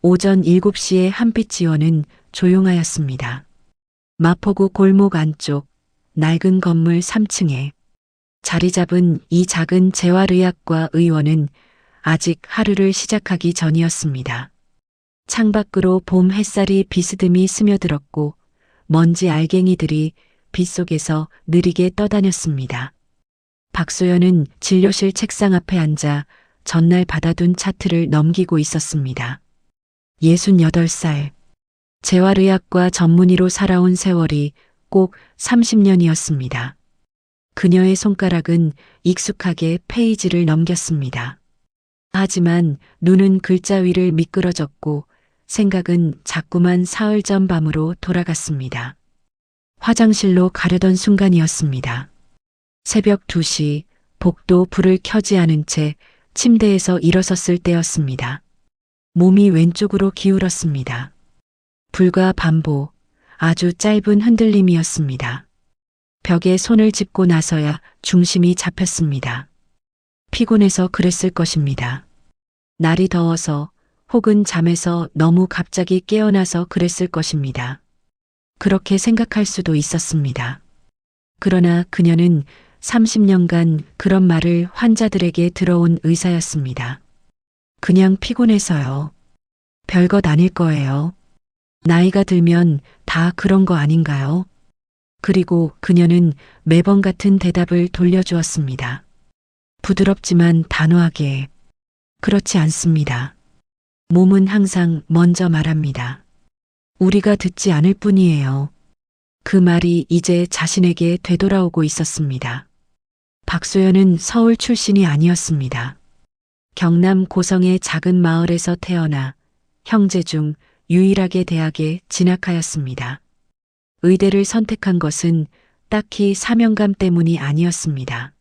오전 7시에 한빛 지원은 조용하였습니다. 마포구 골목 안쪽 낡은 건물 3층에 자리 잡은 이 작은 재활의학과 의원은 아직 하루를 시작하기 전이었습니다. 창밖으로 봄 햇살이 비스듬히 스며들었고 먼지 알갱이들이 빗속에서 느리게 떠다녔습니다. 박소연은 진료실 책상 앞에 앉아 전날 받아둔 차트를 넘기고 있었습니다. 68살. 재활의학과 전문의로 살아온 세월이 꼭 30년이었습니다. 그녀의 손가락은 익숙하게 페이지를 넘겼습니다. 하지만 눈은 글자 위를 미끄러졌고 생각은 자꾸만 사흘 전 밤으로 돌아갔습니다. 화장실로 가려던 순간이었습니다. 새벽 2시 복도 불을 켜지 않은 채 침대에서 일어섰을 때였습니다. 몸이 왼쪽으로 기울었습니다. 불과 반보, 아주 짧은 흔들림이었습니다. 벽에 손을 짚고 나서야 중심이 잡혔습니다. 피곤해서 그랬을 것입니다. 날이 더워서 혹은 잠에서 너무 갑자기 깨어나서 그랬을 것입니다. 그렇게 생각할 수도 있었습니다. 그러나 그녀는 30년간 그런 말을 환자들에게 들어온 의사였습니다. 그냥 피곤해서요. 별것 아닐 거예요. 나이가 들면 다 그런 거 아닌가요? 그리고 그녀는 매번 같은 대답을 돌려주었습니다. 부드럽지만 단호하게. 그렇지 않습니다. 몸은 항상 먼저 말합니다. 우리가 듣지 않을 뿐이에요. 그 말이 이제 자신에게 되돌아오고 있었습니다. 박소연은 서울 출신이 아니었습니다. 경남 고성의 작은 마을에서 태어나 형제 중 유일하게 대학에 진학하였습니다. 의대를 선택한 것은 딱히 사명감 때문이 아니었습니다.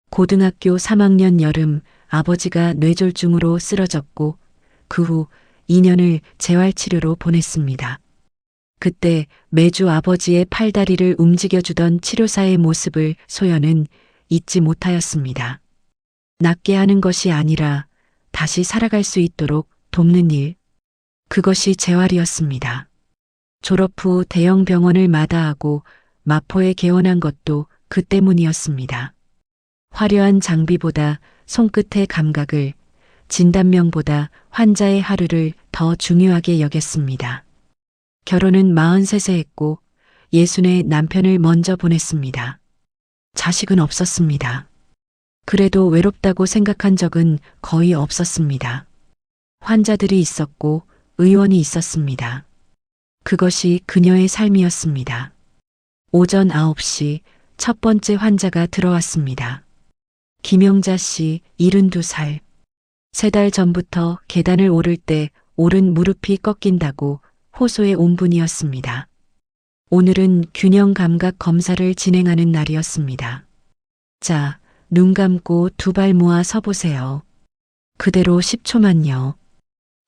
고등학교 3학년 여름 아버지가 뇌졸중으로 쓰러졌고 그 후 2년을 재활치료로 보냈습니다. 그때 매주 아버지의 팔다리를 움직여주던 치료사의 모습을 소연은 잊지 못하였습니다. 낫게 하는 것이 아니라 다시 살아갈 수 있도록 돕는 일. 그것이 재활이었습니다. 졸업 후 대형 병원을 마다하고 마포에 개원한 것도 그 때문이었습니다. 화려한 장비보다 손끝의 감각을, 진단명보다 환자의 하루를 더 중요하게 여겼습니다. 결혼은 43세 했고 60에 남편을 먼저 보냈습니다. 자식은 없었습니다. 그래도 외롭다고 생각한 적은 거의 없었습니다. 환자들이 있었고 의원이 있었습니다. 그것이 그녀의 삶이었습니다. 오전 9시 첫 번째 환자가 들어왔습니다. 김영자 씨 72살. 3달 전부터 계단을 오를 때 오른 무릎이 꺾인다고 호소해 온 분이었습니다. 오늘은 균형 감각 검사를 진행하는 날이었습니다. 자, 눈 감고 두 발 모아 서보세요. 그대로 10초만요.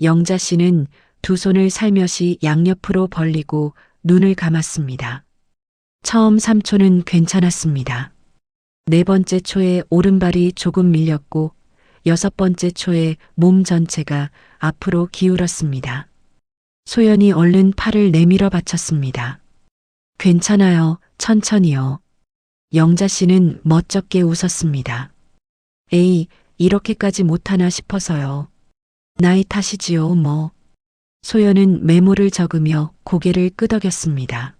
영자 씨는 두 손을 살며시 양옆으로 벌리고 눈을 감았습니다. 처음 3초는 괜찮았습니다. 네 번째 초에 오른발이 조금 밀렸고 6번째 초에 몸 전체가 앞으로 기울었습니다. 소연이 얼른 팔을 내밀어 바쳤습니다. 괜찮아요. 천천히요. 영자 씨는 멋쩍게 웃었습니다. 에이, 이렇게까지 못하나 싶어서요. 나이 탓이지요, 뭐. 소연은 메모를 적으며 고개를 끄덕였습니다.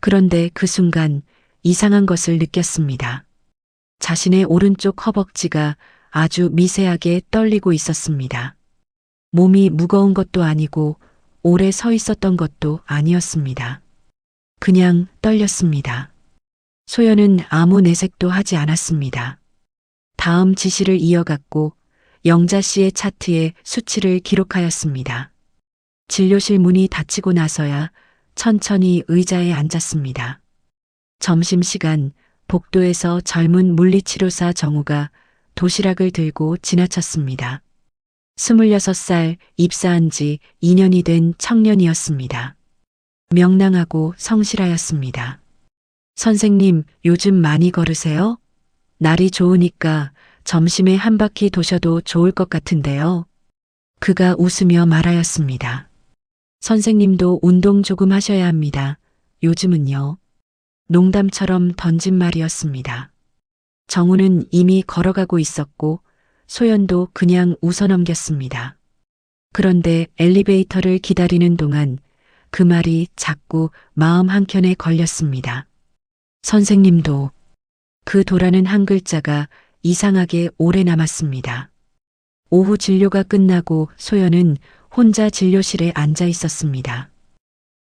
그런데 그 순간 이상한 것을 느꼈습니다. 자신의 오른쪽 허벅지가 아주 미세하게 떨리고 있었습니다. 몸이 무거운 것도 아니고 오래 서 있었던 것도 아니었습니다. 그냥 떨렸습니다. 소연은 아무 내색도 하지 않았습니다. 다음 지시를 이어갔고 영자 씨의 차트에 수치를 기록하였습니다. 진료실 문이 닫히고 나서야 천천히 의자에 앉았습니다. 점심시간 복도에서 젊은 물리치료사 정우가 도시락을 들고 지나쳤습니다. 26살 입사한 지 2년이 된 청년이었습니다. 명랑하고 성실하였습니다. 선생님, 요즘 많이 걸으세요? 날이 좋으니까 점심에 한 바퀴 도셔도 좋을 것 같은데요. 그가 웃으며 말하였습니다. 선생님도 운동 조금 하셔야 합니다. 요즘은요. 농담처럼 던진 말이었습니다. 정우는 이미 걸어가고 있었고 소연도 그냥 웃어넘겼습니다. 그런데 엘리베이터를 기다리는 동안 그 말이 자꾸 마음 한켠에 걸렸습니다. 선생님도. 그 도라는 한 글자가 이상하게 오래 남았습니다. 오후 진료가 끝나고 소연은 혼자 진료실에 앉아 있었습니다.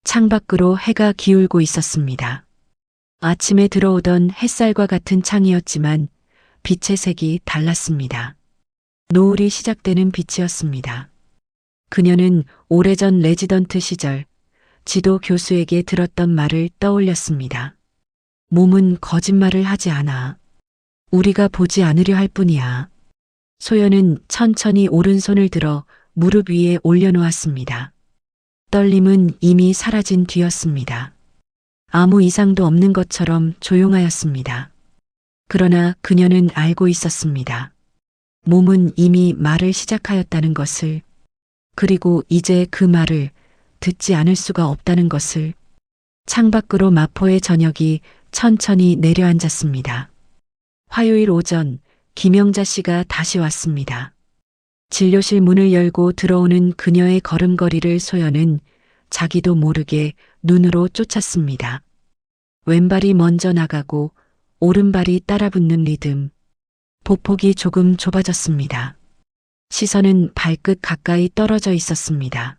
창밖으로 해가 기울고 있었습니다. 아침에 들어오던 햇살과 같은 창이었지만 빛의 색이 달랐습니다. 노을이 시작되는 빛이었습니다. 그녀는 오래전 레지던트 시절 지도 교수에게 들었던 말을 떠올렸습니다. 몸은 거짓말을 하지 않아. 우리가 보지 않으려 할 뿐이야. 소연은 천천히 오른손을 들어 무릎 위에 올려놓았습니다. 떨림은 이미 사라진 뒤였습니다. 아무 이상도 없는 것처럼 조용하였습니다. 그러나 그녀는 알고 있었습니다. 몸은 이미 말을 시작하였다는 것을, 그리고 이제 그 말을 듣지 않을 수가 없다는 것을. 창밖으로 마포의 저녁이 천천히 내려앉았습니다. 화요일 오전 김영자 씨가 다시 왔습니다. 진료실 문을 열고 들어오는 그녀의 걸음걸이를 소연은 자기도 모르게 눈으로 쫓았습니다. 왼발이 먼저 나가고 오른발이 따라붙는 리듬. 보폭이 조금 좁아졌습니다. 시선은 발끝 가까이 떨어져 있었습니다.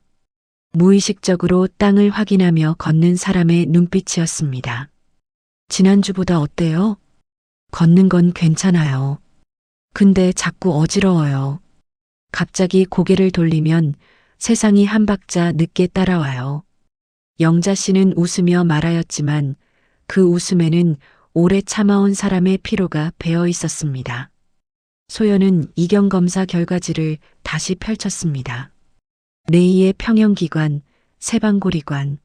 무의식적으로 땅을 확인하며 걷는 사람의 눈빛이었습니다. 지난주보다 어때요? 걷는 건 괜찮아요. 근데 자꾸 어지러워요. 갑자기 고개를 돌리면 세상이 한 박자 늦게 따라와요. 영자 씨는 웃으며 말하였지만 그 웃음에는 오래 참아온 사람의 피로가 배어 있었습니다. 소연은 이경 검사 결과지를 다시 펼쳤습니다. 뇌의 평형기관, 세방고리관.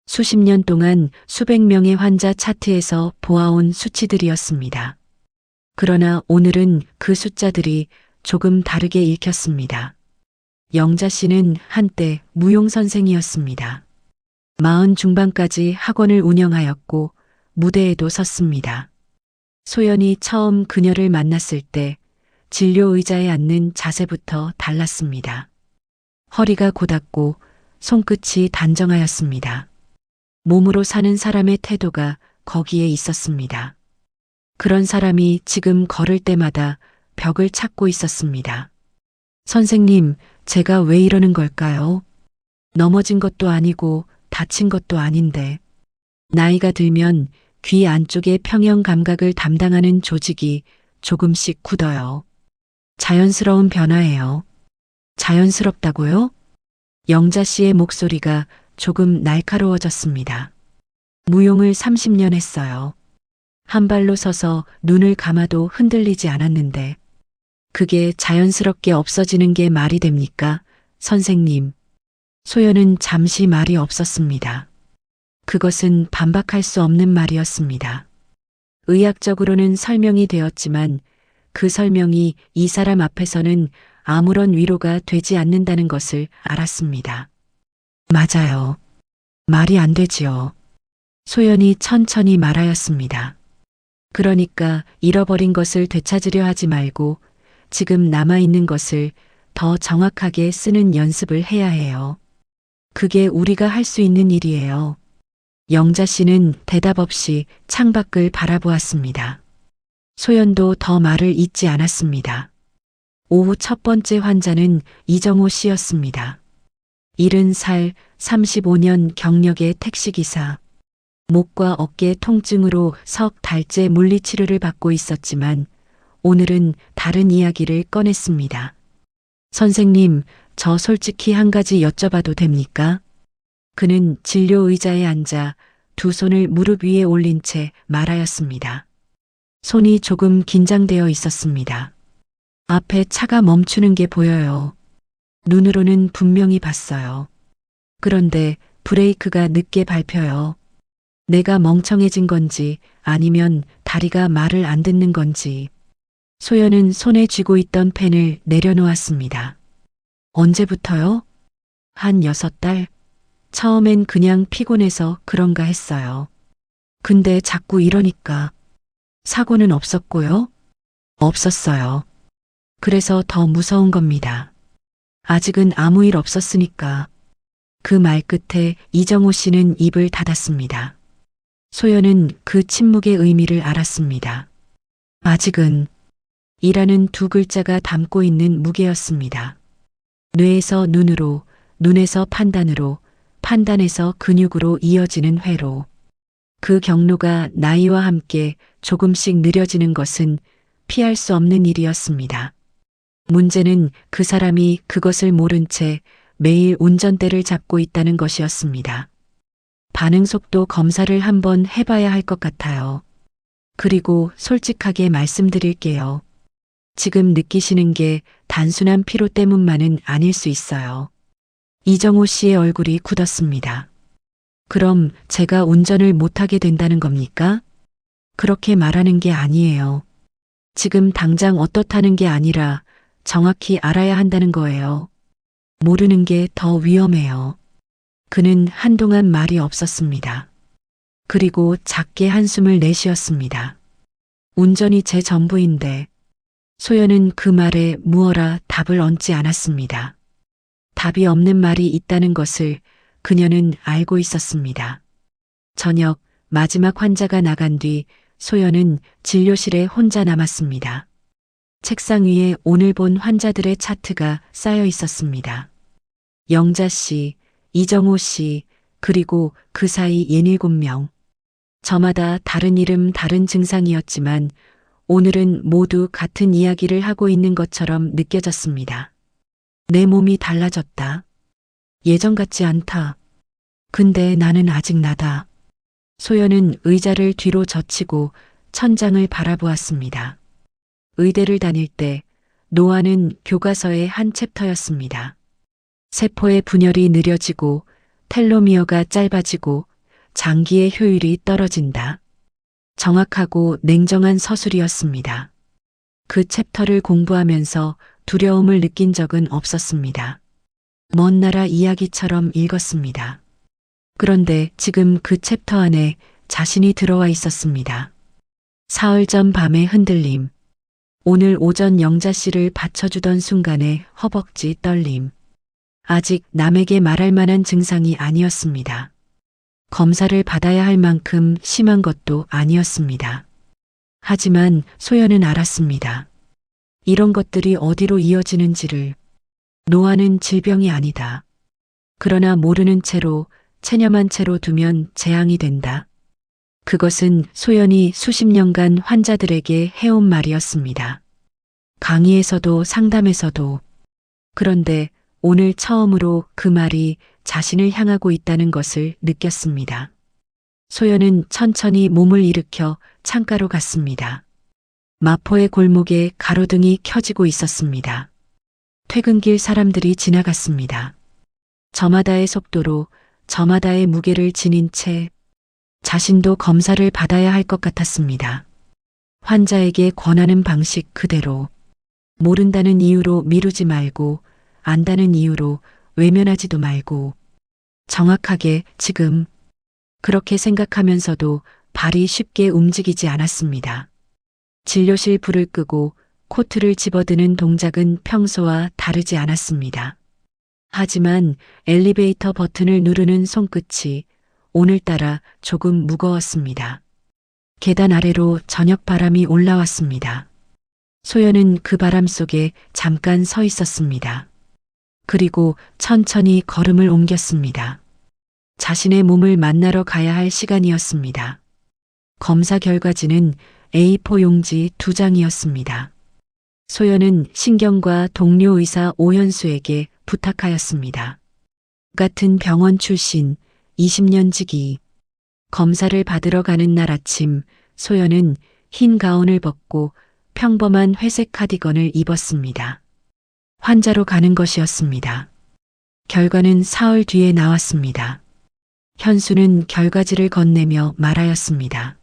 수십 년 동안 수백 명의 환자 차트에서 보아온 수치들이었습니다. 그러나 오늘은 그 숫자들이 조금 다르게 읽혔습니다. 영자 씨는 한때 무용 선생이었습니다. 40 중반까지 학원을 운영하였고 무대에도 섰습니다. 소연이 처음 그녀를 만났을 때 진료 의자에 앉는 자세부터 달랐습니다. 허리가 곧았고 손끝이 단정하였습니다. 몸으로 사는 사람의 태도가 거기에 있었습니다. 그런 사람이 지금 걸을 때마다 벽을 찾고 있었습니다. 선생님, 제가 왜 이러는 걸까요? 넘어진 것도 아니고 다친 것도 아닌데. 나이가 들면 귀 안쪽의 평형 감각을 담당하는 조직이 조금씩 굳어요. 자연스러운 변화예요. 자연스럽다고요? 영자 씨의 목소리가 조금 날카로워졌습니다. 무용을 30년 했어요. 한 발로 서서 눈을 감아도 흔들리지 않았는데 그게 자연스럽게 없어지는 게 말이 됩니까? 선생님. 소연은 잠시 말이 없었습니다. 그것은 반박할 수 없는 말이었습니다. 의학적으로는 설명이 되었지만 그 설명이 이 사람 앞에서는 아무런 위로가 되지 않는다는 것을 알았습니다. 맞아요. 말이 안 되지요. 소연이 천천히 말하였습니다. 그러니까 잃어버린 것을 되찾으려 하지 말고 지금 남아있는 것을 더 정확하게 쓰는 연습을 해야 해요. 그게 우리가 할 수 있는 일이에요. 영자 씨는 대답 없이 창밖을 바라보았습니다. 소연도 더 말을 잇지 않았습니다. 오후 첫 번째 환자는 이정호 씨였습니다. 70살, 35년 경력의 택시기사. 목과 어깨 통증으로 석 달째 물리치료를 받고 있었지만 오늘은 다른 이야기를 꺼냈습니다. 선생님, 저 솔직히 한 가지 여쭤봐도 됩니까? 그는 진료 의자에 앉아 두 손을 무릎 위에 올린 채 말하였습니다. 손이 조금 긴장되어 있었습니다. 앞에 차가 멈추는 게 보여요. 눈으로는 분명히 봤어요. 그런데 브레이크가 늦게 밟혀요. 내가 멍청해진 건지 아니면 다리가 말을 안 듣는 건지. 소연은 손에 쥐고 있던 펜을 내려놓았습니다. 언제부터요? 한 6달. 처음엔 그냥 피곤해서 그런가 했어요. 근데 자꾸 이러니까. 사고는 없었고요? 없었어요. 그래서 더 무서운 겁니다. 아직은 아무 일 없었으니까. 그 말 끝에 이정호 씨는 입을 닫았습니다. 소연은 그 침묵의 의미를 알았습니다. 아직은 이라는 두 글자가 담고 있는 무게였습니다. 뇌에서 눈으로, 눈에서 판단으로, 판단에서 근육으로 이어지는 회로. 그 경로가 나이와 함께 조금씩 느려지는 것은 피할 수 없는 일이었습니다. 문제는 그 사람이 그것을 모른 채 매일 운전대를 잡고 있다는 것이었습니다. 반응 속도 검사를 한번 해봐야 할 것 같아요. 그리고 솔직하게 말씀드릴게요. 지금 느끼시는 게 단순한 피로 때문만은 아닐 수 있어요. 이정호 씨의 얼굴이 굳었습니다. 그럼 제가 운전을 못하게 된다는 겁니까? 그렇게 말하는 게 아니에요. 지금 당장 어떻다는 게 아니라 정확히 알아야 한다는 거예요. 모르는 게 더 위험해요. 그는 한동안 말이 없었습니다. 그리고 작게 한숨을 내쉬었습니다. 운전이 제 전부인데. 소연은 그 말에 무어라 답을 얹지 않았습니다. 답이 없는 말이 있다는 것을 그녀는 알고 있었습니다. 저녁 마지막 환자가 나간 뒤 소연은 진료실에 혼자 남았습니다. 책상 위에 오늘 본 환자들의 차트가 쌓여 있었습니다. 영자 씨, 이정호 씨, 그리고 그 사이 67명. 저마다 다른 이름, 다른 증상이었지만 오늘은 모두 같은 이야기를 하고 있는 것처럼 느껴졌습니다. 내 몸이 달라졌다. 예전 같지 않다. 근데 나는 아직 나다. 소연은 의자를 뒤로 젖히고 천장을 바라보았습니다. 의대를 다닐 때 노화는 교과서의 한 챕터였습니다. 세포의 분열이 느려지고 텔로미어가 짧아지고 장기의 효율이 떨어진다. 정확하고 냉정한 서술이었습니다. 그 챕터를 공부하면서 두려움을 느낀 적은 없었습니다. 먼 나라 이야기처럼 읽었습니다. 그런데 지금 그 챕터 안에 자신이 들어와 있었습니다. 사흘 전 밤의 흔들림. 오늘 오전 영자 씨를 받쳐주던 순간의 허벅지 떨림. 아직 남에게 말할 만한 증상이 아니었습니다. 검사를 받아야 할 만큼 심한 것도 아니었습니다. 하지만 소연은 알았습니다. 이런 것들이 어디로 이어지는지를. 노화는 질병이 아니다. 그러나 모르는 채로, 체념한 채로 두면 재앙이 된다. 그것은 소연이 수십 년간 환자들에게 해온 말이었습니다. 강의에서도 상담에서도. 그런데 오늘 처음으로 그 말이 자신을 향하고 있다는 것을 느꼈습니다. 소연은 천천히 몸을 일으켜 창가로 갔습니다. 마포의 골목에 가로등이 켜지고 있었습니다. 퇴근길 사람들이 지나갔습니다. 저마다의 속도로 저마다의 무게를 지닌 채 자신도 검사를 받아야 할 것 같았습니다. 환자에게 권하는 방식 그대로. 모른다는 이유로 미루지 말고, 안다는 이유로 외면하지도 말고, 정확하게 지금. 그렇게 생각하면서도 발이 쉽게 움직이지 않았습니다. 진료실 불을 끄고 코트를 집어드는 동작은 평소와 다르지 않았습니다. 하지만 엘리베이터 버튼을 누르는 손끝이 오늘따라 조금 무거웠습니다. 계단 아래로 저녁 바람이 올라왔습니다. 소연은 그 바람 속에 잠깐 서 있었습니다. 그리고 천천히 걸음을 옮겼습니다. 자신의 몸을 만나러 가야 할 시간이었습니다. 검사 결과지는 A4 용지 2장이었습니다. 소연은 신경과 동료 의사 오현수에게 부탁하였습니다. 같은 병원 출신 20년 지기. 검사를 받으러 가는 날 아침 소연은 흰 가운을 벗고 평범한 회색 카디건을 입었습니다. 환자로 가는 것이었습니다. 결과는 사흘 뒤에 나왔습니다. 현수는 결과지를 건네며 말하였습니다.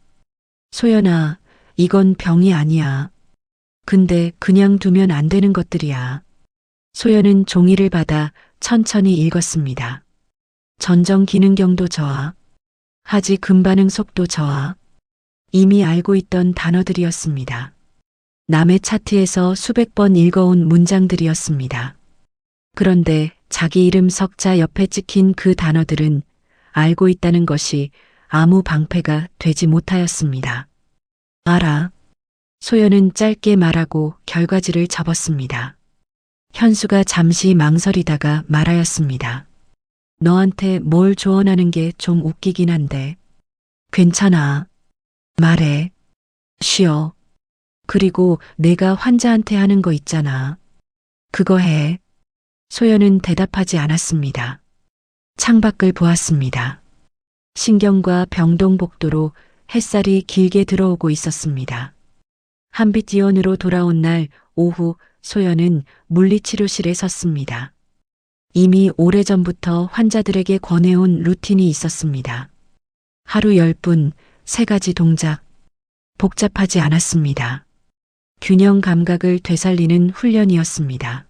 소연아, 이건 병이 아니야. 근데 그냥 두면 안 되는 것들이야. 소연은 종이를 받아 천천히 읽었습니다. 전정 기능경도 저하, 하지 금반응 속도 저하. 이미 알고 있던 단어들이었습니다. 남의 차트에서 수백 번 읽어온 문장들이었습니다. 그런데 자기 이름 석자 옆에 찍힌 그 단어들은 알고 있다는 것이 아무 방패가 되지 못하였습니다. 알아. 소연은 짧게 말하고 결과지를 접었습니다. 현수가 잠시 망설이다가 말하였습니다. 너한테 뭘 조언하는 게 좀 웃기긴 한데. 괜찮아. 말해. 쉬어. 그리고 내가 환자한테 하는 거 있잖아. 그거 해. 소연은 대답하지 않았습니다. 창밖을 보았습니다. 신경과 병동복도로 햇살이 길게 들어오고 있었습니다. 한빛이원으로 돌아온 날 오후 소연은 물리치료실에 섰습니다. 이미 오래전부터 환자들에게 권해온 루틴이 있었습니다. 하루 10분, 3가지 동작. 복잡하지 않았습니다. 균형 감각을 되살리는 훈련이었습니다.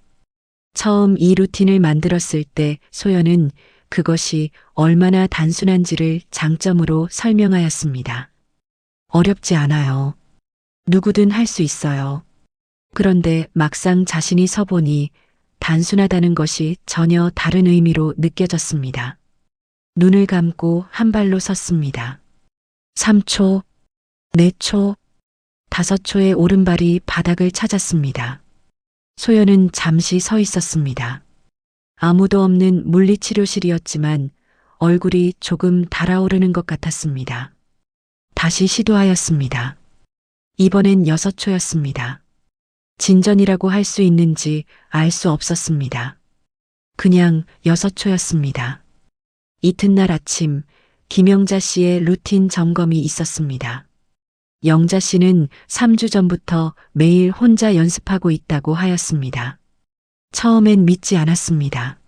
처음 이 루틴을 만들었을 때 소연은 그것이 얼마나 단순한지를 장점으로 설명하였습니다. 어렵지 않아요. 누구든 할 수 있어요. 그런데 막상 자신이 서보니 단순하다는 것이 전혀 다른 의미로 느껴졌습니다. 눈을 감고 한 발로 섰습니다. 3초, 4초, 5초의 오른발이 바닥을 찾았습니다. 소연은 잠시 서 있었습니다. 아무도 없는 물리치료실이었지만 얼굴이 조금 달아오르는 것 같았습니다. 다시 시도하였습니다. 이번엔 6초였습니다. 진전이라고 할 수 있는지 알 수 없었습니다. 그냥 6초였습니다. 이튿날 아침 김영자 씨의 루틴 점검이 있었습니다. 영자 씨는 3주 전부터 매일 혼자 연습하고 있다고 하였습니다. 처음엔 믿지 않았습니다.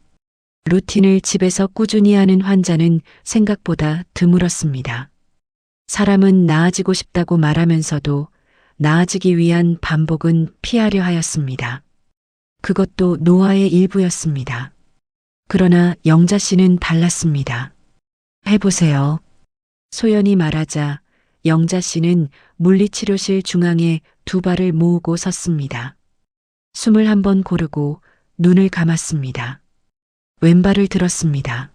루틴을 집에서 꾸준히 하는 환자는 생각보다 드물었습니다. 사람은 나아지고 싶다고 말하면서도 나아지기 위한 반복은 피하려 하였습니다. 그것도 노화의 일부였습니다. 그러나 영자 씨는 달랐습니다. 해보세요. 소연이 말하자 영자 씨는 물리치료실 중앙에 2발을 모으고 섰습니다. 숨을 한번 고르고 눈을 감았습니다. 왼발을 들었습니다.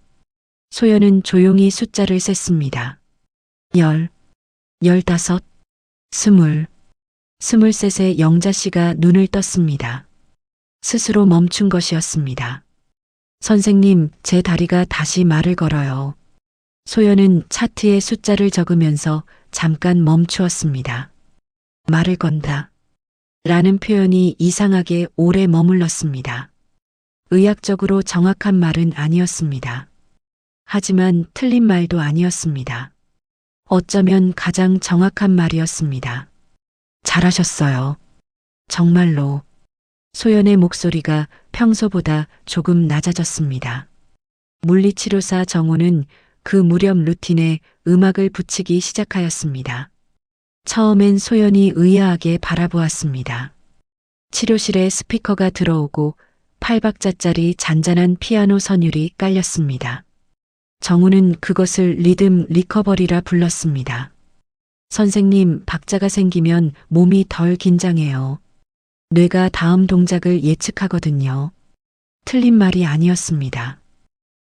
소연은 조용히 숫자를 셌습니다. 10, 15, 20. 23에 영자 씨가 눈을 떴습니다. 스스로 멈춘 것이었습니다. 선생님, 제 다리가 다시 말을 걸어요. 소연은 차트에 숫자를 적으면서 잠깐 멈추었습니다. 말을 건다. 라는 표현이 이상하게 오래 머물렀습니다. 의학적으로 정확한 말은 아니었습니다. 하지만 틀린 말도 아니었습니다. 어쩌면 가장 정확한 말이었습니다. 잘하셨어요. 정말로. 소연의 목소리가 평소보다 조금 낮아졌습니다. 물리치료사 정호는 그 무렵 루틴에 음악을 붙이기 시작하였습니다. 처음엔 소연이 의아하게 바라보았습니다. 치료실에 스피커가 들어오고 8박자짜리 잔잔한 피아노 선율이 깔렸습니다. 정우는 그것을 리듬 리커버리라 불렀습니다. 선생님, 박자가 생기면 몸이 덜 긴장해요. 뇌가 다음 동작을 예측하거든요. 틀린 말이 아니었습니다.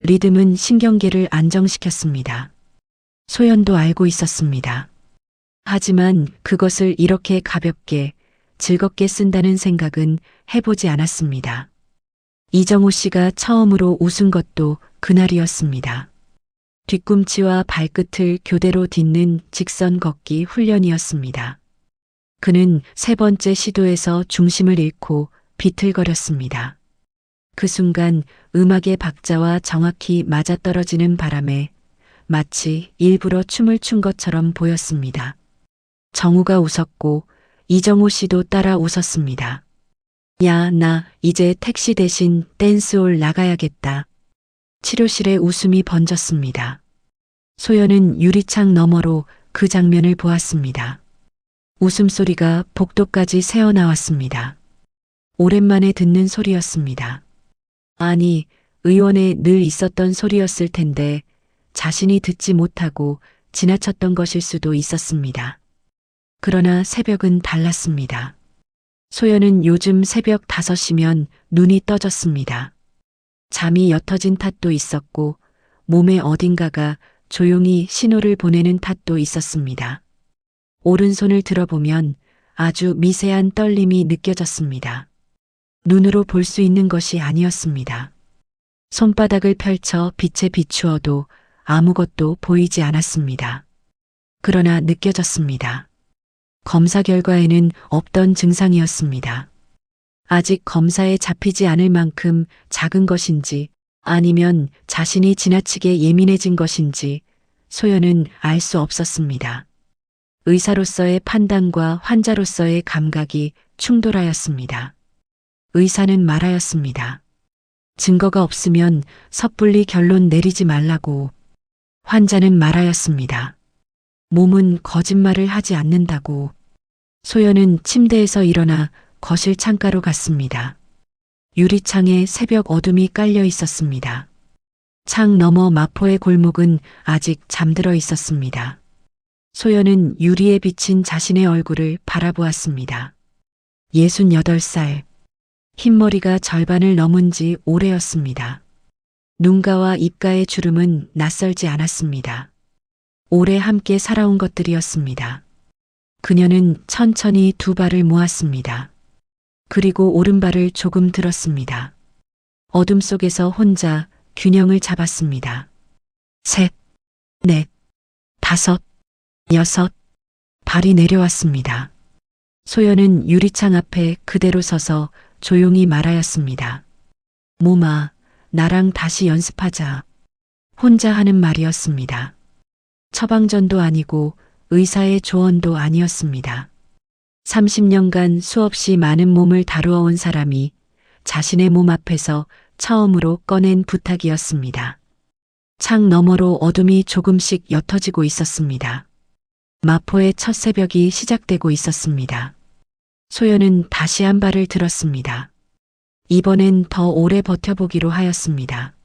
리듬은 신경계를 안정시켰습니다. 소연도 알고 있었습니다. 하지만 그것을 이렇게 가볍게, 즐겁게 쓴다는 생각은 해보지 않았습니다. 이정호 씨가 처음으로 웃은 것도 그날이었습니다. 뒤꿈치와 발끝을 교대로 딛는 직선 걷기 훈련이었습니다. 그는 3번째 시도에서 중심을 잃고 비틀거렸습니다. 그 순간 음악의 박자와 정확히 맞아떨어지는 바람에 마치 일부러 춤을 춘 것처럼 보였습니다. 정우가 웃었고 이정호 씨도 따라 웃었습니다. 야, 나 이제 택시 대신 댄스홀 나가야겠다. 치료실에 웃음이 번졌습니다. 소연은 유리창 너머로 그 장면을 보았습니다. 웃음소리가 복도까지 새어나왔습니다. 오랜만에 듣는 소리였습니다. 아니, 의원에 늘 있었던 소리였을 텐데 자신이 듣지 못하고 지나쳤던 것일 수도 있었습니다. 그러나 새벽은 달랐습니다. 소연은 요즘 새벽 5시면 눈이 떠졌습니다. 잠이 옅어진 탓도 있었고 몸의 어딘가가 조용히 신호를 보내는 탓도 있었습니다. 오른손을 들어보면 아주 미세한 떨림이 느껴졌습니다. 눈으로 볼 수 있는 것이 아니었습니다. 손바닥을 펼쳐 빛에 비추어도 아무것도 보이지 않았습니다. 그러나 느껴졌습니다. 검사 결과에는 없던 증상이었습니다. 아직 검사에 잡히지 않을 만큼 작은 것인지 아니면 자신이 지나치게 예민해진 것인지 소연은 알 수 없었습니다. 의사로서의 판단과 환자로서의 감각이 충돌하였습니다. 의사는 말하였습니다. 증거가 없으면 섣불리 결론 내리지 말라고. 환자는 말하였습니다. 몸은 거짓말을 하지 않는다고. 소연은 침대에서 일어나 거실 창가로 갔습니다. 유리창에 새벽 어둠이 깔려 있었습니다. 창 너머 마포의 골목은 아직 잠들어 있었습니다. 소연은 유리에 비친 자신의 얼굴을 바라보았습니다. 68살. 흰머리가 절반을 넘은 지 오래였습니다. 눈가와 입가의 주름은 낯설지 않았습니다. 오래 함께 살아온 것들이었습니다. 그녀는 천천히 두 발을 모았습니다. 그리고 오른발을 조금 들었습니다. 어둠 속에서 혼자 균형을 잡았습니다. 3, 4, 5, 6, 발이 내려왔습니다. 소연은 유리창 앞에 그대로 서서 조용히 말하였습니다. 몸아, 나랑 다시 연습하자. 혼자 하는 말이었습니다. 처방전도 아니고 의사의 조언도 아니었습니다. 30년간 수없이 많은 몸을 다루어 온 사람이 자신의 몸 앞에서 처음으로 꺼낸 부탁이었습니다. 창 너머로 어둠이 조금씩 옅어지고 있었습니다. 마포의 첫 새벽이 시작되고 있었습니다. 소연은 다시 한 발을 들었습니다. 이번엔 더 오래 버텨보기로 하였습니다.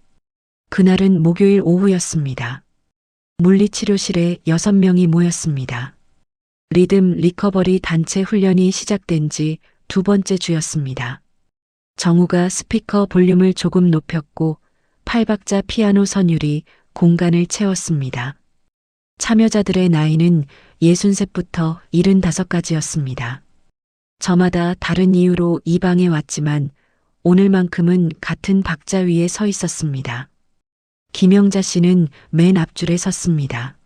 그날은 목요일 오후였습니다. 물리치료실에 6명이 모였습니다. 리듬 리커버리 단체 훈련이 시작된 지 2번째 주였습니다. 정우가 스피커 볼륨을 조금 높였고 8박자 피아노 선율이 공간을 채웠습니다. 참여자들의 나이는 63부터 75까지였습니다. 저마다 다른 이유로 이 방에 왔지만 오늘만큼은 같은 박자 위에 서 있었습니다. 김영자 씨는 맨 앞줄에 섰습니다.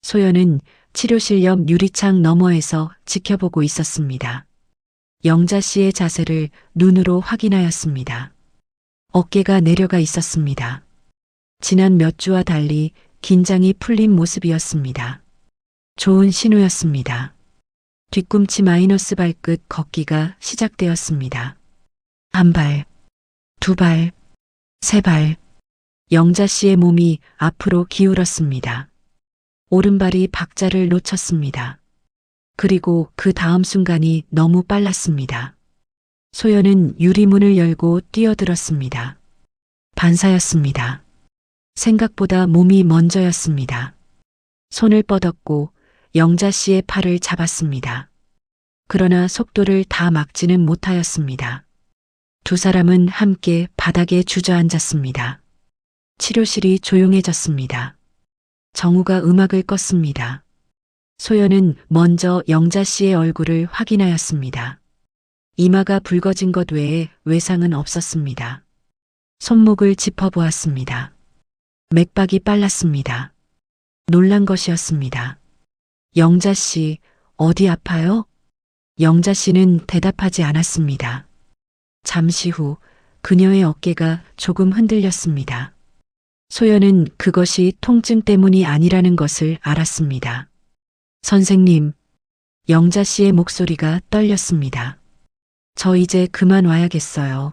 소연은 치료실 옆 유리창 너머에서 지켜보고 있었습니다. 영자 씨의 자세를 눈으로 확인하였습니다. 어깨가 내려가 있었습니다. 지난 몇 주와 달리 긴장이 풀린 모습이었습니다. 좋은 신호였습니다. 뒤꿈치 마이너스 발끝 걷기가 시작되었습니다. 한 발, 두 발, 세 발. 영자 씨의 몸이 앞으로 기울었습니다. 오른발이 박자를 놓쳤습니다. 그리고 그 다음 순간이 너무 빨랐습니다. 소연은 유리문을 열고 뛰어들었습니다. 반사였습니다. 생각보다 몸이 먼저였습니다. 손을 뻗었고 영자 씨의 팔을 잡았습니다. 그러나 속도를 다 막지는 못하였습니다. 두 사람은 함께 바닥에 주저앉았습니다. 치료실이 조용해졌습니다. 정우가 음악을 껐습니다. 소연은 먼저 영자 씨의 얼굴을 확인하였습니다. 이마가 붉어진 것 외에 외상은 없었습니다. 손목을 짚어보았습니다. 맥박이 빨랐습니다. 놀란 것이었습니다. 영자 씨, 어디 아파요? 영자 씨는 대답하지 않았습니다. 잠시 후 그녀의 어깨가 조금 흔들렸습니다. 소연은 그것이 통증 때문이 아니라는 것을 알았습니다. 선생님, 영자 씨의 목소리가 떨렸습니다. 저 이제 그만 와야겠어요.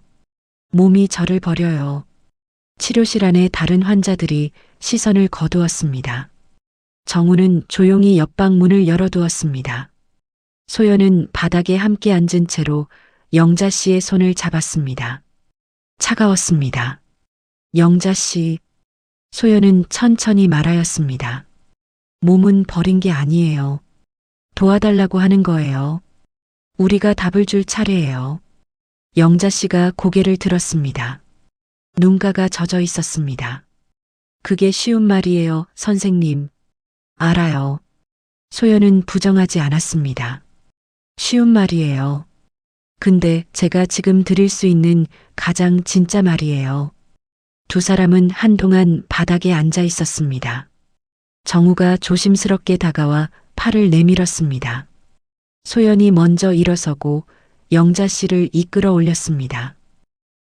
몸이 저를 버려요. 치료실 안에 다른 환자들이 시선을 거두었습니다. 정우는 조용히 옆방 문을 열어두었습니다. 소연은 바닥에 함께 앉은 채로 영자 씨의 손을 잡았습니다. 차가웠습니다. 영자 씨, 소연은 천천히 말하였습니다. 몸은 버린 게 아니에요. 도와달라고 하는 거예요. 우리가 답을 줄 차례예요. 영자 씨가 고개를 들었습니다. 눈가가 젖어 있었습니다. 그게 쉬운 말이에요, 선생님. 알아요. 소연은 부정하지 않았습니다. 쉬운 말이에요. 근데 제가 지금 드릴 수 있는 가장 진짜 말이에요. 두 사람은 한동안 바닥에 앉아 있었습니다. 정우가 조심스럽게 다가와 팔을 내밀었습니다. 소연이 먼저 일어서고 영자 씨를 이끌어 올렸습니다.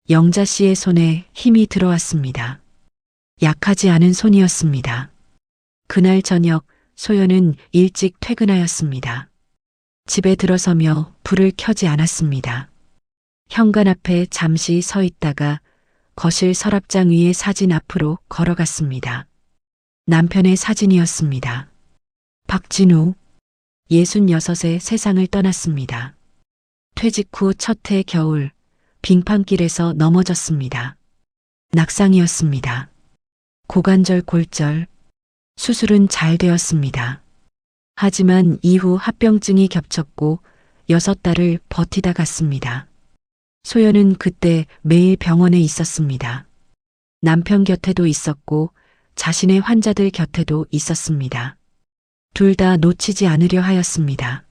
영자 씨의 손에 힘이 들어왔습니다. 약하지 않은 손이었습니다. 그날 저녁 소연은 일찍 퇴근하였습니다. 집에 들어서며 불을 켜지 않았습니다. 현관 앞에 잠시 서 있다가 거실 서랍장 위의 사진 앞으로 걸어갔습니다. 남편의 사진이었습니다. 박진우, 66에 세상을 떠났습니다. 퇴직 후 첫 해 겨울, 빙판길에서 넘어졌습니다. 낙상이었습니다. 고관절 골절, 수술은 잘 되었습니다. 하지만 이후 합병증이 겹쳤고 6달을 버티다 갔습니다. 소연은 그때 매일 병원에 있었습니다. 남편 곁에도 있었고 자신의 환자들 곁에도 있었습니다. 둘 다 놓치지 않으려 하였습니다.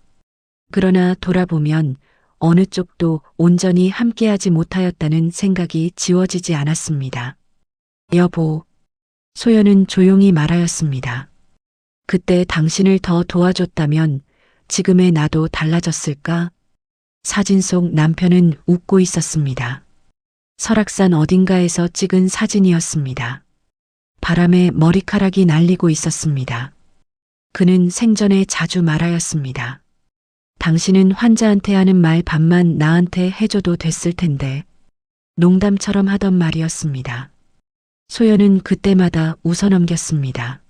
그러나 돌아보면 어느 쪽도 온전히 함께하지 못하였다는 생각이 지워지지 않았습니다. 여보, 소연은 조용히 말하였습니다. 그때 당신을 더 도와줬다면 지금의 나도 달라졌을까? 사진 속 남편은 웃고 있었습니다. 설악산 어딘가에서 찍은 사진이었습니다. 바람에 머리카락이 날리고 있었습니다. 그는 생전에 자주 말하였습니다. 당신은 환자한테 하는 말 반만 나한테 해줘도 됐을 텐데. 농담처럼 하던 말이었습니다. 소연은 그때마다 웃어넘겼습니다.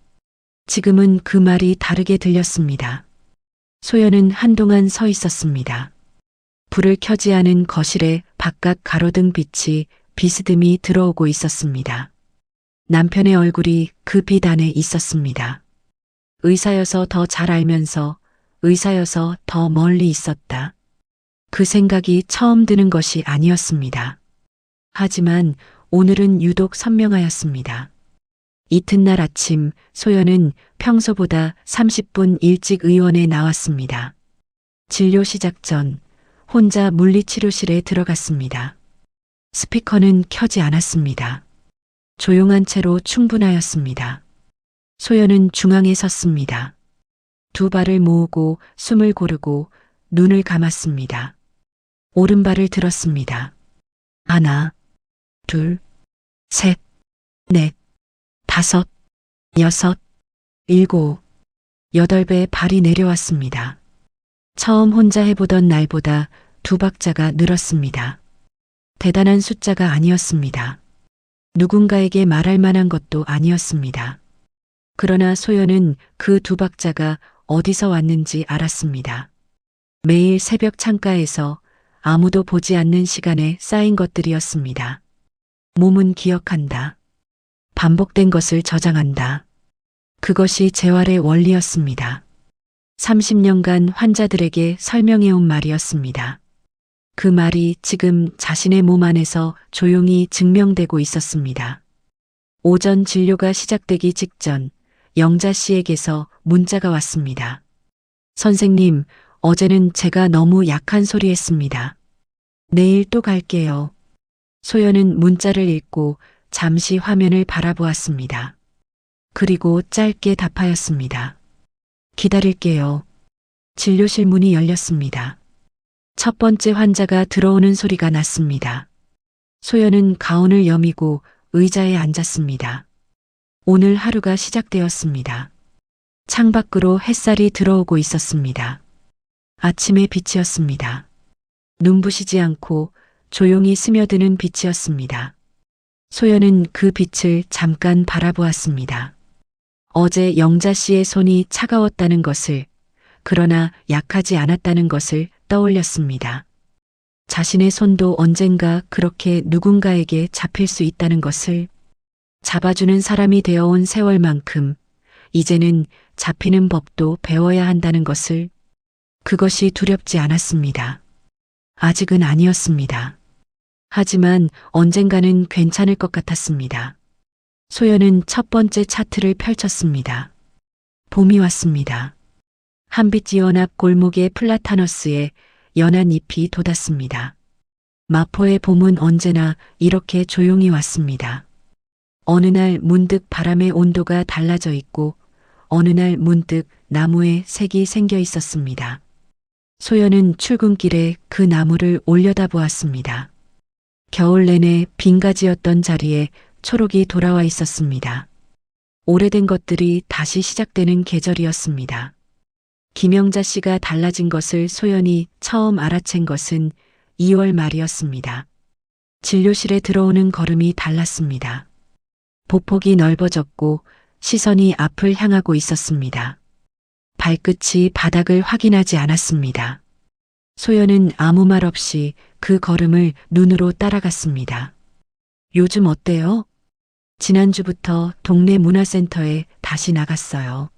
지금은 그 말이 다르게 들렸습니다. 소연은 한동안 서 있었습니다. 불을 켜지 않은 거실에 바깥 가로등 빛이 비스듬히 들어오고 있었습니다. 남편의 얼굴이 그 빛 안에 있었습니다. 의사여서 더 잘 알면서 의사여서 더 멀리 있었다. 그 생각이 처음 드는 것이 아니었습니다. 하지만 오늘은 유독 선명하였습니다. 이튿날 아침 소연은 평소보다 30분 일찍 의원에 나왔습니다. 진료 시작 전 혼자 물리치료실에 들어갔습니다. 스피커는 켜지 않았습니다. 조용한 채로 충분하였습니다. 소연은 중앙에 섰습니다. 두 발을 모으고 숨을 고르고 눈을 감았습니다. 오른발을 들었습니다. 하나, 둘, 셋, 넷, 다섯, 여섯, 일곱, 8배 발이 내려왔습니다. 처음 혼자 해보던 날보다 2박자가 늘었습니다. 대단한 숫자가 아니었습니다. 누군가에게 말할 만한 것도 아니었습니다. 그러나 소연은 그 2박자가 어디서 왔는지 알았습니다. 매일 새벽 창가에서 아무도 보지 않는 시간에 쌓인 것들이었습니다. 몸은 기억한다. 반복된 것을 저장한다. 그것이 재활의 원리였습니다. 30년간 환자들에게 설명해온 말이었습니다. 그 말이 지금 자신의 몸 안에서 조용히 증명되고 있었습니다. 오전 진료가 시작되기 직전 영자 씨에게서 문자가 왔습니다. 선생님, 어제는 제가 너무 약한 소리 했습니다. 내일 또 갈게요. 소연은 문자를 읽고 잠시 화면을 바라보았습니다. 그리고 짧게 답하였습니다. 기다릴게요. 진료실 문이 열렸습니다. 첫 번째 환자가 들어오는 소리가 났습니다. 소연은 가운을 여미고 의자에 앉았습니다. 오늘 하루가 시작되었습니다. 창밖으로 햇살이 들어오고 있었습니다. 아침의 빛이었습니다. 눈부시지 않고 조용히 스며드는 빛이었습니다. 소연은 그 빛을 잠깐 바라보았습니다. 어제 영자 씨의 손이 차가웠다는 것을, 그러나 약하지 않았다는 것을 떠올렸습니다. 자신의 손도 언젠가 그렇게 누군가에게 잡힐 수 있다는 것을, 잡아주는 사람이 되어온 세월만큼 이제는 잡히는 법도 배워야 한다는 것을, 그것이 두렵지 않았습니다. 아직은 아니었습니다. 하지만 언젠가는 괜찮을 것 같았습니다. 소연은 첫 번째 차트를 펼쳤습니다. 봄이 왔습니다. 한빛 지연 앞 골목의 플라타너스에 연한 잎이 돋았습니다. 마포의 봄은 언제나 이렇게 조용히 왔습니다. 어느 날 문득 바람의 온도가 달라져 있고 어느 날 문득 나무에 색이 생겨 있었습니다. 소연은 출근길에 그 나무를 올려다보았습니다. 겨울 내내 빈 가지였던 자리에 초록이 돌아와 있었습니다. 오래된 것들이 다시 시작되는 계절이었습니다. 김영자 씨가 달라진 것을 소연이 처음 알아챈 것은 2월 말이었습니다. 진료실에 들어오는 걸음이 달랐습니다. 보폭이 넓어졌고 시선이 앞을 향하고 있었습니다. 발끝이 바닥을 확인하지 않았습니다. 소연은 아무 말 없이 그 걸음을 눈으로 따라갔습니다. 요즘 어때요? 지난주부터 동네 문화센터에 다시 나갔어요.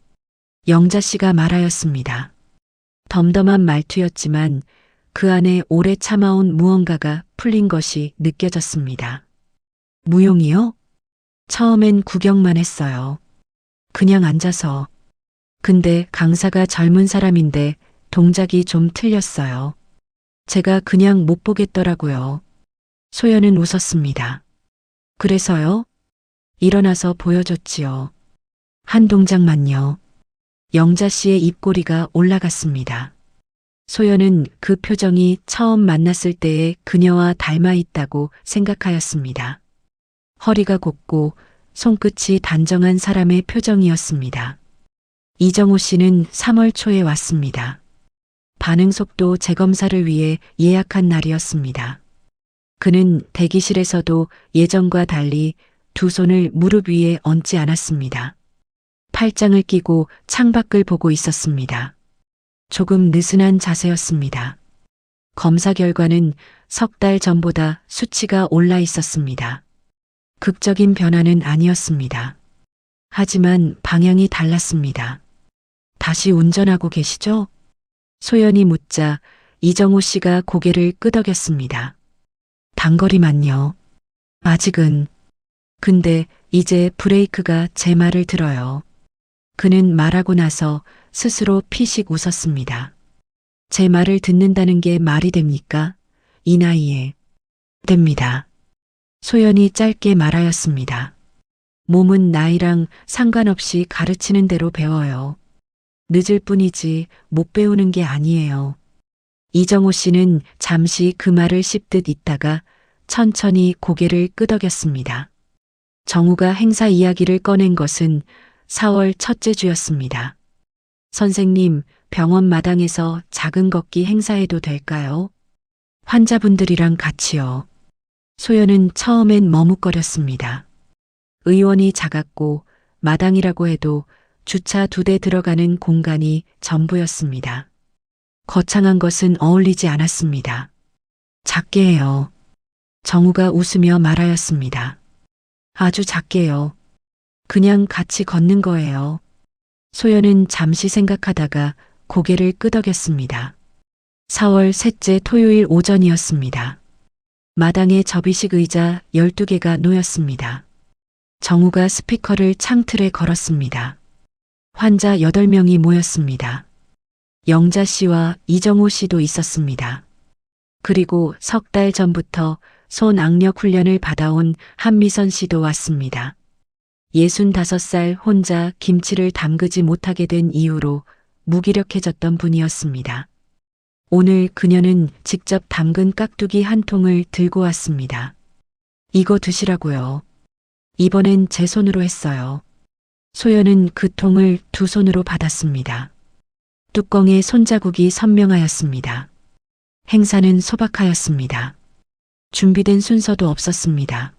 영자 씨가 말하였습니다. 덤덤한 말투였지만 그 안에 오래 참아온 무언가가 풀린 것이 느껴졌습니다. 무용이요? 처음엔 구경만 했어요. 그냥 앉아서. 근데 강사가 젊은 사람인데 동작이 좀 틀렸어요. 제가 그냥 못 보겠더라고요. 소연은 웃었습니다. 그래서요? 일어나서 보여줬지요. 한 동작만요. 영자 씨의 입꼬리가 올라갔습니다. 소연은 그 표정이 처음 만났을 때의 그녀와 닮아 있다고 생각하였습니다. 허리가 곱고 손끝이 단정한 사람의 표정이었습니다. 이정호 씨는 3월 초에 왔습니다. 반응 속도 재검사를 위해 예약한 날이었습니다. 그는 대기실에서도 예전과 달리 두 손을 무릎 위에 얹지 않았습니다. 팔짱을 끼고 창밖을 보고 있었습니다. 조금 느슨한 자세였습니다. 검사 결과는 석 달 전보다 수치가 올라 있었습니다. 극적인 변화는 아니었습니다. 하지만 방향이 달랐습니다. 다시 운전하고 계시죠? 소연이 묻자 이정호 씨가 고개를 끄덕였습니다. 단거리만요. 아직은. 근데 이제 브레이크가 제 말을 들어요. 그는 말하고 나서 스스로 피식 웃었습니다. 제 말을 듣는다는 게 말이 됩니까? 이 나이에. 됩니다. 소연이 짧게 말하였습니다. 몸은 나이랑 상관없이 가르치는 대로 배워요. 늦을 뿐이지 못 배우는 게 아니에요. 이정호 씨는 잠시 그 말을 씹듯 있다가 천천히 고개를 끄덕였습니다. 정우가 행사 이야기를 꺼낸 것은 4월 첫째 주였습니다. 선생님, 병원 마당에서 작은 걷기 행사해도 될까요? 환자분들이랑 같이요. 소연은 처음엔 머뭇거렸습니다. 의원이 작았고 마당이라고 해도 주차 2대 들어가는 공간이 전부였습니다. 거창한 것은 어울리지 않았습니다. 작게 해요. 정우가 웃으며 말하였습니다. 아주 작게요. 그냥 같이 걷는 거예요. 소연은 잠시 생각하다가 고개를 끄덕였습니다. 4월 셋째 토요일 오전이었습니다. 마당에 접이식 의자 12개가 놓였습니다. 정우가 스피커를 창틀에 걸었습니다. 환자 8명이 모였습니다. 영자 씨와 이정호 씨도 있었습니다. 그리고 석 달 전부터 손악력 훈련을 받아온 한미선 씨도 왔습니다. 65살 혼자 김치를 담그지 못하게 된 이후로 무기력해졌던 분이었습니다. 오늘 그녀는 직접 담근 깍두기 한 통을 들고 왔습니다. 이거 드시라고요. 이번엔 제 손으로 했어요. 소연은 그 통을 두 손으로 받았습니다. 뚜껑에 손자국이 선명하였습니다. 행사는 소박하였습니다. 준비된 순서도 없었습니다.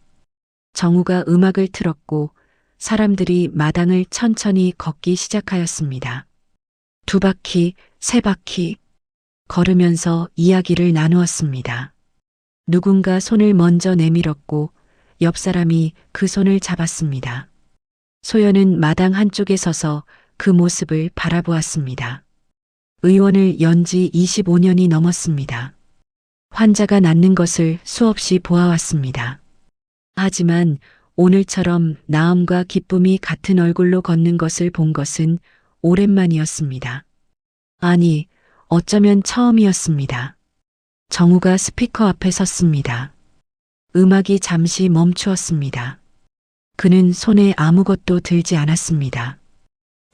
정우가 음악을 틀었고 사람들이 마당을 천천히 걷기 시작하였습니다. 2바퀴, 3바퀴 걸으면서 이야기를 나누었습니다. 누군가 손을 먼저 내밀었고 옆 사람이 그 손을 잡았습니다. 소연은 마당 한쪽에 서서 그 모습을 바라보았습니다. 의원을 연지 25년이 넘었습니다. 환자가 낫는 것을 수없이 보아왔습니다. 하지만 오늘처럼 나음과 기쁨이 같은 얼굴로 걷는 것을 본 것은 오랜만이었습니다. 아니, 어쩌면 처음이었습니다. 정우가 스피커 앞에 섰습니다. 음악이 잠시 멈추었습니다. 그는 손에 아무것도 들지 않았습니다.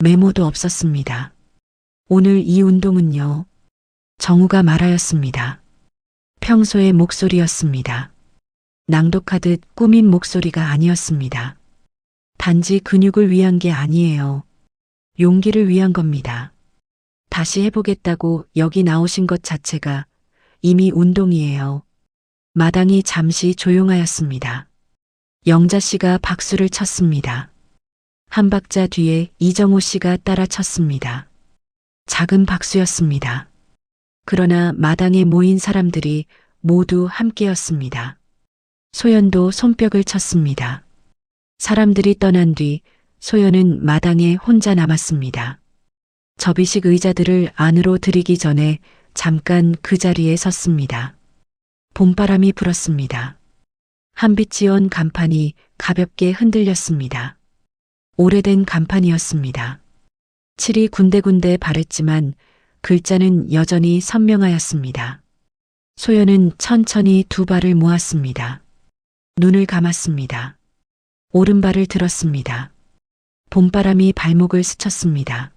메모도 없었습니다. 오늘 이 운동은요. 정우가 말하였습니다. 평소의 목소리였습니다. 낭독하듯 꾸민 목소리가 아니었습니다. 단지 근육을 위한 게 아니에요. 용기를 위한 겁니다. 다시 해보겠다고 여기 나오신 것 자체가 이미 운동이에요. 마당이 잠시 조용하였습니다. 영자 씨가 박수를 쳤습니다. 한 박자 뒤에 이정호 씨가 따라 쳤습니다. 작은 박수였습니다. 그러나 마당에 모인 사람들이 모두 함께였습니다. 소연도 손뼉을 쳤습니다. 사람들이 떠난 뒤 소연은 마당에 혼자 남았습니다. 접이식 의자들을 안으로 들이기 전에 잠깐 그 자리에 섰습니다. 봄바람이 불었습니다. 한빛이 온 간판이 가볍게 흔들렸습니다. 오래된 간판이었습니다. 칠이 군데군데 바랬지만 글자는 여전히 선명하였습니다. 소연은 천천히 두 발을 모았습니다. 눈을 감았습니다. 오른발을 들었습니다. 봄바람이 발목을 스쳤습니다.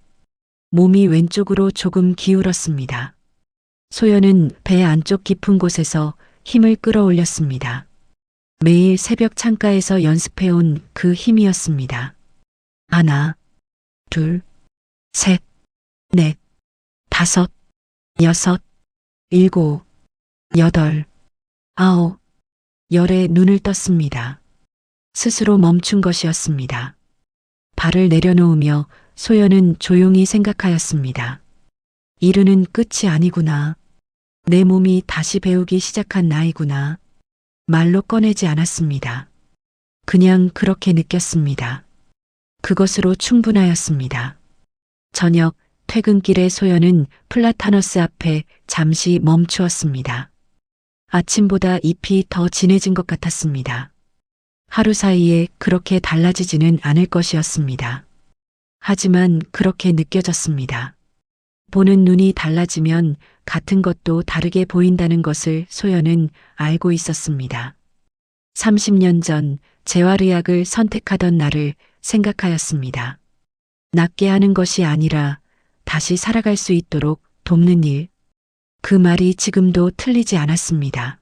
몸이 왼쪽으로 조금 기울었습니다. 소연은 배 안쪽 깊은 곳에서 힘을 끌어올렸습니다. 매일 새벽 창가에서 연습해온 그 힘이었습니다. 하나, 둘, 셋, 넷, 다섯, 여섯, 일곱, 여덟, 아홉, 열에 눈을 떴습니다. 스스로 멈춘 것이었습니다. 발을 내려놓으며 소연은 조용히 생각하였습니다. 이르는 끝이 아니구나. 내 몸이 다시 배우기 시작한 나이구나. 말로 꺼내지 않았습니다. 그냥 그렇게 느꼈습니다. 그것으로 충분하였습니다. 저녁 퇴근길에 소연은 플라타너스 앞에 잠시 멈추었습니다. 아침보다 잎이 더 진해진 것 같았습니다. 하루 사이에 그렇게 달라지지는 않을 것이었습니다. 하지만 그렇게 느껴졌습니다. 보는 눈이 달라지면 같은 것도 다르게 보인다는 것을 소연은 알고 있었습니다. 30년 전 재활의학을 선택하던 나를 생각하였습니다. 낫게 하는 것이 아니라 다시 살아갈 수 있도록 돕는 일. 그 말이 지금도 틀리지 않았습니다.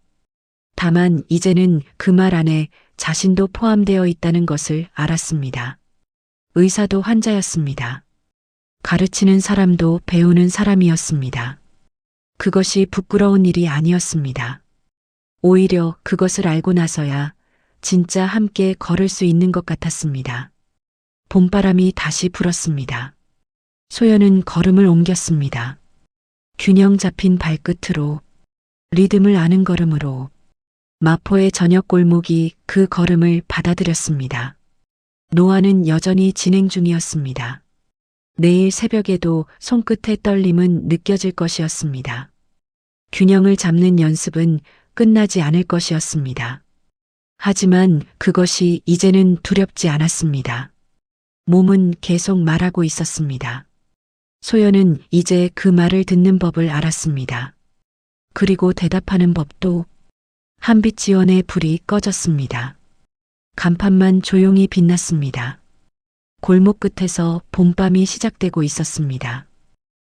다만 이제는 그 말 안에 자신도 포함되어 있다는 것을 알았습니다. 의사도 환자였습니다. 가르치는 사람도 배우는 사람이었습니다. 그것이 부끄러운 일이 아니었습니다. 오히려 그것을 알고 나서야 진짜 함께 걸을 수 있는 것 같았습니다. 봄바람이 다시 불었습니다. 소연은 걸음을 옮겼습니다. 균형 잡힌 발끝으로, 리듬을 아는 걸음으로. 마포의 저녁 골목이 그 걸음을 받아들였습니다. 노화는 여전히 진행 중이었습니다. 내일 새벽에도 손끝의 떨림은 느껴질 것이었습니다. 균형을 잡는 연습은 끝나지 않을 것이었습니다. 하지만 그것이 이제는 두렵지 않았습니다. 몸은 계속 말하고 있었습니다. 소연은 이제 그 말을 듣는 법을 알았습니다. 그리고 대답하는 법도. 한빛 지원의 불이 꺼졌습니다. 간판만 조용히 빛났습니다. 골목 끝에서 봄밤이 시작되고 있었습니다.